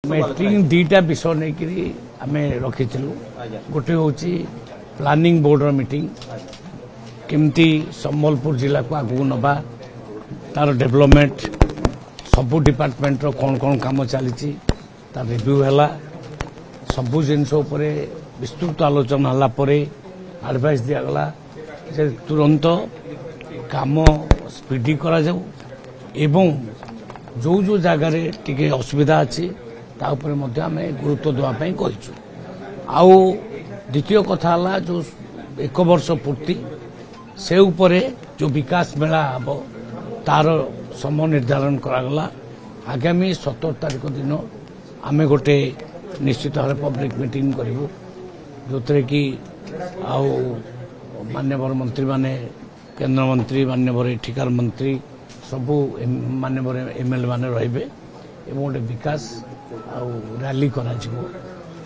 meeting दीटा विषय नहीं आम रखी गोटे हूँ प्लानिंग बोर्ड मीटिंग केमती संबलपुर जिला को आगू नवा तार डेवलपमेंट सबू डिपार्टमेंट रो कौन कौन काम चली तार रिव्यू है सबू जिनस विस्तृत आलोचना होला परे एडवाइस दिगला जे तुरंत काम स्पीडी करा जाऊ एवं जो जो जगार टिके असुविधा अच्छी ताऊपर आम गुरुत्व देवाई कहीचु आउ द्वितीय कथा है जो एक वर्ष पूर्ति से उपरे जो विकास मेला हम तार समय निर्धारण करागला आगामी 17 तारीख दिन आम गोटे निश्चित भाव पब्लिक मीटिंग करूँ जो थे कि आउ मान्यवर मंत्री माने केंद्र मंत्री मान्यवर एठिकार मंत्री सबू मान्यवर एमएलए माने रहिबे एवं गोटे विकास आउ रैली करा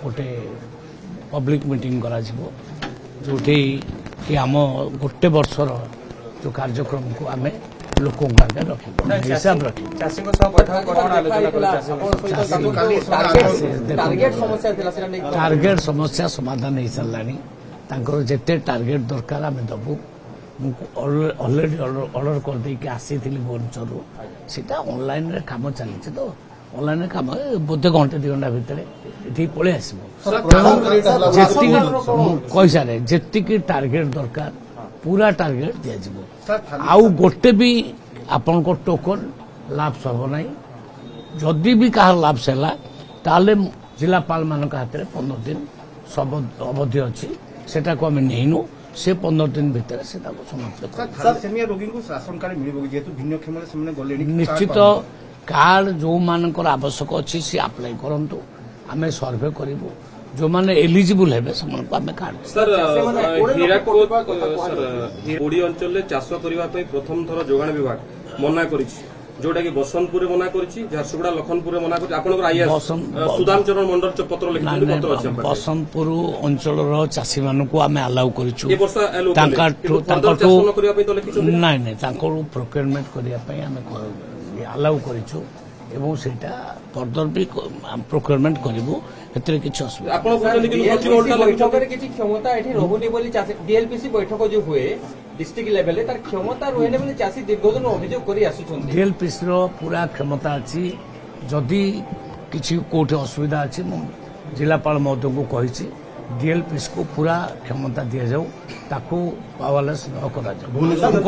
गोटे पब्लिक मीटिंग करा जोठी कि आम गोटे वर्षर जो कार्यक्रम को आम लोकों आगे रख हिसाब रख टार्गेट समस्या समाधान हो सारा जिते टार्गेट दरकार आम दबू अलरेडी ऑर्डर कर दे कि आसी भुवनेश्वर सीटा ऑनलाइन रे काम चली तो ऑनलाइन काम बोधे घंटे 2 घंटा भितर ये पलि आस कहीसारे जी टार्गेट दरकार पूरा टार्गेट दिज्व आउ गोटे भी आपण को टोकन लाभ सब ना जदि भी कहा लाभ सला ताले जिलापाल मान हाथ में 15 दिन सब अवधि अच्छी सेटा को आम नहींनु से 15 दिन भितर से समाप्त निश्चित कार्ड जो मानकर आवश्यक अच्छी सी अप्लाई करंतु आम सर्वे करूँ जो माने एलिजिबल हेबे समान को आमे कार्ड सर ओडी अंचल ले चाष करबा पे प्रथम थर जोगाण विभाग मना करिछि जोटा कि बसंतपुर मना करिछि झारसुगुड़ा लखनपुर मना करिछि आपनकर आईएएस सुदाम चरण मंडल पत्र लिखि पत्र अछि बसंतपुर अंचल रो चासी मानु को आमे अलाउ करिछु ए वर्ष अलाउ ताका करबा पे तो लिखि नै नै ताको प्रोक्योरमेंट करिया पे आमे अलाउ करिछु एवं सेटा फर्दर भी प्रोक्योरमेंट करिवो एतरे किछ असुविधा आपण कहले कि सचिव बैठक रे किछ क्षमता एठी रहुनी बोली डीएलपीसी बैठक जो हुए डिस्ट्रिक्ट लेवल रे तार क्षमता रहले बोली चासी दीर्घदिन अभियोग करी आसुछन डीएलपीसी रो पूरा क्षमता अछि जदि किछ कोठे असुविधा अछि म जिलापाल महोदय को कहिछि डीएलपीसी को पूरा क्षमता दिया जाऊ ताको पावरलेस न करा जाऊ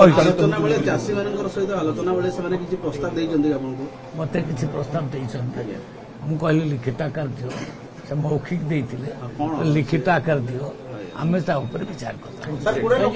आलोचना बेले चासी मानकर सहित आलोचना बेले से किछ प्रस्ताव दैछन्ती आपनको मते किछ प्रस्ताव दैछन्ती मु कहली लिखित आकार दियो से मौखिक देइतिले लिखित आकार दियो आमे ता ऊपर विचार करता